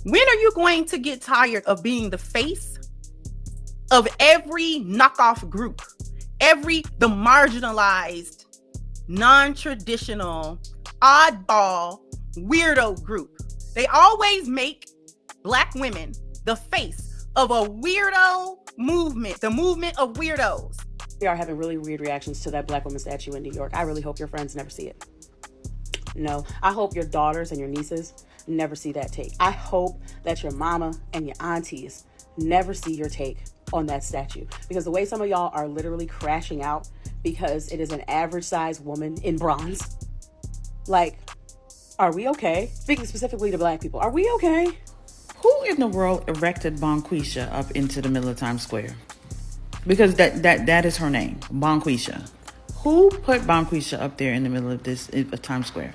When are you going to get tired of being the face of every knockoff group, the marginalized, non-traditional, oddball, weirdo group? They always make Black women the face of a weirdo movement, the movement of weirdos. We are having really weird reactions to that Black woman statue in New York. I really hope your friends never see it. No, I hope your daughters and your nieces never see that take. I hope that your mama and your aunties never see your take on that statue, because the way some of y'all are literally crashing out because it is an average sized woman in bronze. Like, are we okay? Speaking specifically to Black people, are we okay? Who in the world erected Bonquisha up into the middle of Times Square? Because that is her name, Bonquisha. Who put Bonquisha up there in the middle of this Times Square?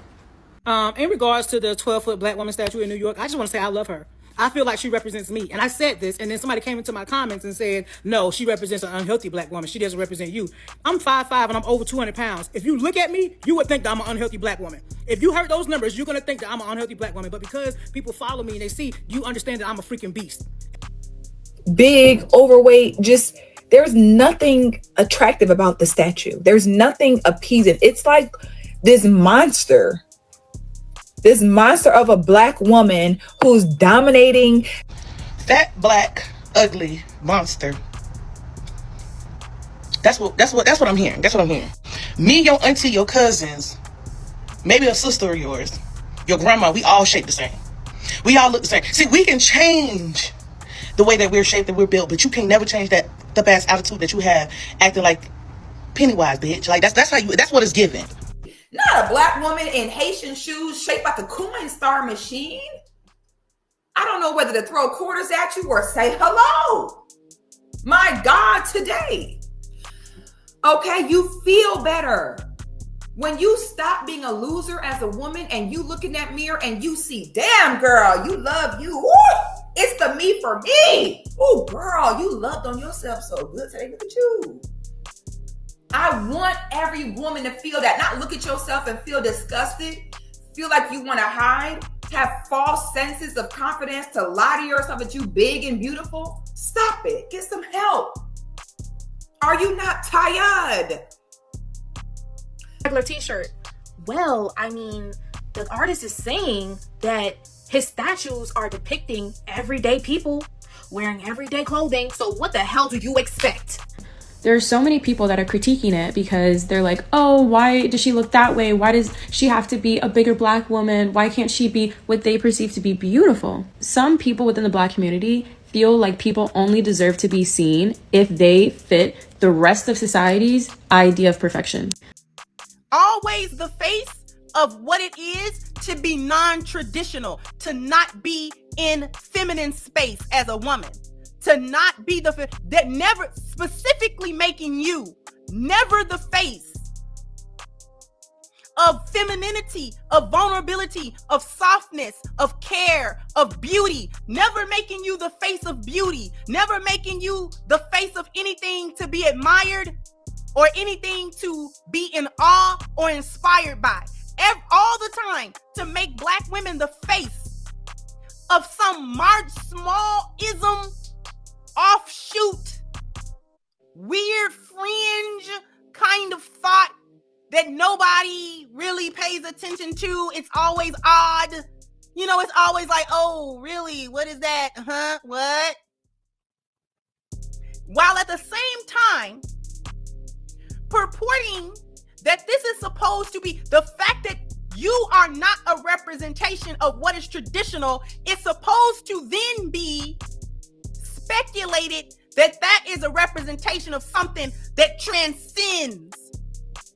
In regards to the 12-foot Black woman statue in New York, I just want to say I love her. I feel like she represents me. And I said this, and then somebody came into my comments and said, no, she represents an unhealthy Black woman. She doesn't represent you. I'm 5'5" and I'm over 200 pounds. If you look at me, you would think that I'm an unhealthy Black woman. If you heard those numbers, you're going to think that I'm an unhealthy Black woman. But because people follow me and they see, you understand that I'm a freaking beast. Big, overweight, just... There's nothing attractive about the statue. There's nothing appeasing. It's like this monster of a Black woman who's dominating. Fat, black, ugly monster. That's what I'm hearing. That's what I'm hearing. Me, your auntie, your cousins, maybe a sister of yours, your grandma, we all shape the same. We all look the same. See, we can change the way that we're shaped and we're built, but you can never change that the ass attitude that you have, acting like Pennywise, bitch. Like that's what it's given. Not a Black woman in Haitian shoes shaped like a coin star machine. I don't know whether to throw quarters at you or say hello. My God, today. Okay, you feel better when you stop being a loser as a woman and you look in that mirror and you see, damn girl, you love you. Ooh, it's the me for me. Oh, girl, you loved on yourself so good today. Look at you. I want every woman to feel that. Not look at yourself and feel disgusted, feel like you want to hide, have false senses of confidence to lie to yourself that you big and beautiful. Stop it. Get some help. Are you not tired? Regular t-shirt. Well, I mean, the artist is saying that his statues are depicting everyday people wearing everyday clothing. So what the hell do you expect? There are so many people that are critiquing it because they're like, oh, why does she look that way? Why does she have to be a bigger Black woman? Why can't she be what they perceive to be beautiful? Some people within the Black community feel like people only deserve to be seen if they fit the rest of society's idea of perfection. Always the face of what it is to be non-traditional, to not be in feminine space as a woman, to not be that never specifically making you never the face of femininity, of vulnerability, of softness, of care, of beauty, never making you the face of beauty, never making you the face of anything to be admired or anything to be in awe or inspired by. All the time to make Black women the face of some small ism, offshoot, weird fringe kind of thought that nobody really pays attention to. It's always odd. You know, it's always like, oh, really? What is that? Huh? What? While at the same time, purporting that this is supposed to be the fact that you are not a representation of what is traditional, it's supposed to then be speculated that that is a representation of something that transcends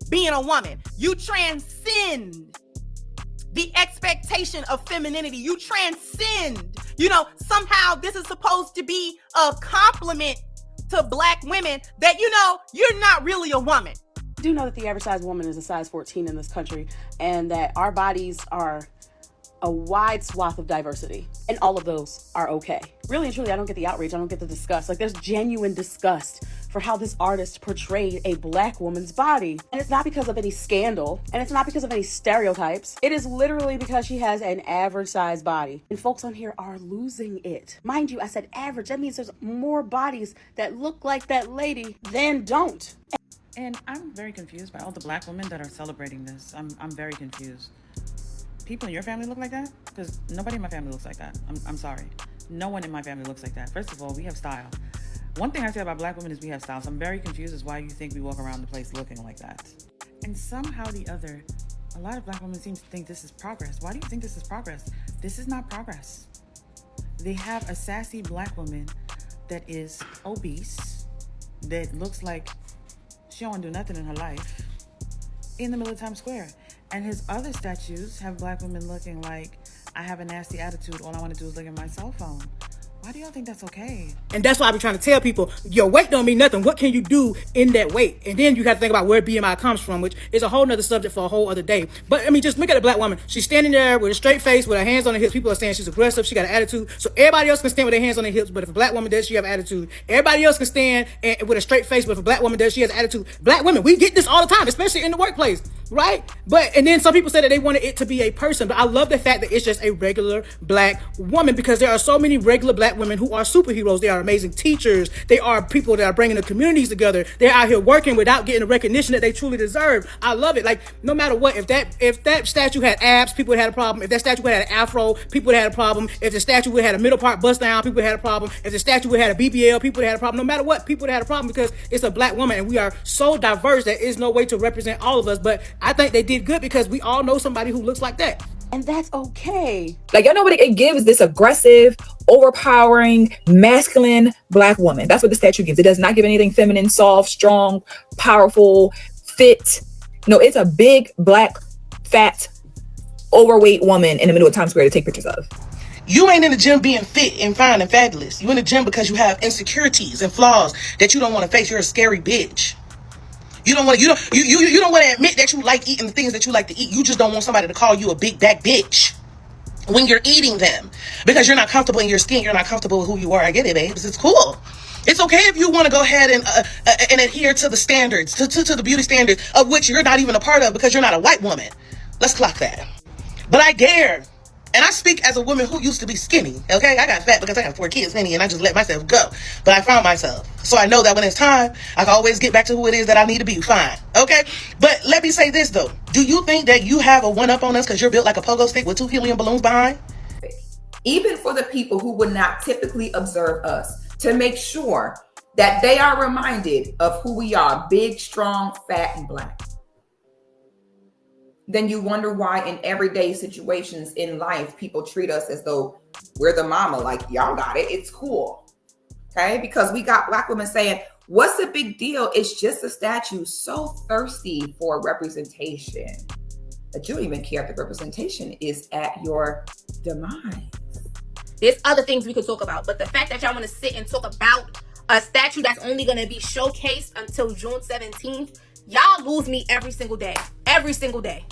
being a woman. You transcend the expectation of femininity. You transcend, somehow this is supposed to be a compliment to Black women that, you're not really a woman. I do know that the average size woman is a size 14 in this country, and that our bodies are a wide swath of diversity. And all of those are okay. Really and truly, I don't get the outrage. I don't get the disgust. Like, there's genuine disgust for how this artist portrayed a black woman's body. And it's not because of any scandal, and it's not because of any stereotypes. It is literally because she has an average sized body. And folks on here are losing it. Mind you, I said average. That means there's more bodies that look like that lady than don't. And I'm very confused by all the black women that are celebrating this. I'm very confused. People in your family look like that? Because nobody in my family looks like that. I'm sorry. No one in my family looks like that. First of all, we have style. One thing I say about black women is we have style. So I'm very confused as why you think we walk around the place looking like that. And somehow or the other, a lot of black women seem to think this is progress. Why do you think this is progress? This is not progress. They have a sassy black woman that is obese, that looks like she don't do nothing in her life, in the middle of Times Square. And his other statues have black women looking like, I have a nasty attitude, all I want to do is look at my cell phone. Why do y'all think that's okay? And that's why I be trying to tell people, your weight don't mean nothing. What can you do in that weight? And then you have to think about where BMI comes from, which is a whole nother subject for a whole other day. But I mean, just look at a black woman. She's standing there with a straight face, with her hands on her hips. People are saying she's aggressive. She got an attitude. So everybody else can stand with their hands on their hips. But if a black woman does, she have attitude. Everybody else can stand with a straight face. But if a black woman does, she has attitude. Black women, we get this all the time, especially in the workplace, right? And then some people say that they wanted it to be a person. But I love the fact that it's just a regular black woman, because there are so many regular black women who are superheroes. They are amazing teachers. They are people that are bringing the communities together. They're out here working without getting the recognition that they truly deserve. I love it. Like, no matter what, if that statue had abs, people would have had a problem. If that statue would have had an afro, people would have had a problem. If the statue would have had a middle part bust down, people would have had a problem. If the statue would have had a BBL, people would have had a problem. No matter what, people would have had a problem, because it's a black woman and we are so diverse that there's no way to represent all of us. But I think they did good, because we all know somebody who looks like that. And that's okay. Like, y'all know what it gives? This aggressive, overpowering, masculine black woman. That's what the statue gives. It does not give anything feminine, soft, strong, powerful, fit. No, it's a big, black, fat, overweight woman in the middle of Times Square to take pictures of. You ain't in the gym being fit and fine and fabulous. You in the gym because you have insecurities and flaws that you don't want to face. You're a scary bitch. You don't want to admit that you like eating the things that you like to eat. You just don't want somebody to call you a big back bitch when you're eating them, because you're not comfortable in your skin. You're not comfortable with who you are. I get it, babes. It's cool. It's okay if you want to go ahead and adhere to the standards, to the beauty standards of which you're not even a part of, because you're not a white woman. Let's clock that. But I dare. And I speak as a woman who used to be skinny, okay? I got fat because I got 4 kids, honey, and I just let myself go. But I found myself. So I know that when it's time, I can always get back to who it is that I need to be. Fine, okay? But let me say this, though. Do you think that you have a one-up on us because you're built like a pogo stick with 2 helium balloons behind? Even for the people who would not typically observe us, to make sure that they are reminded of who we are, big, strong, fat, and black. Then you wonder why in everyday situations in life, people treat us as though we're the mama, like, y'all got it, it's cool, okay? Because we got black women saying, what's the big deal? It's just a statue. So thirsty for representation that you don't even care if the representation is at your demise. There's other things we could talk about, but the fact that y'all want to sit and talk about a statue that's only going to be showcased until June 17th, y'all lose me every single day. Every single day.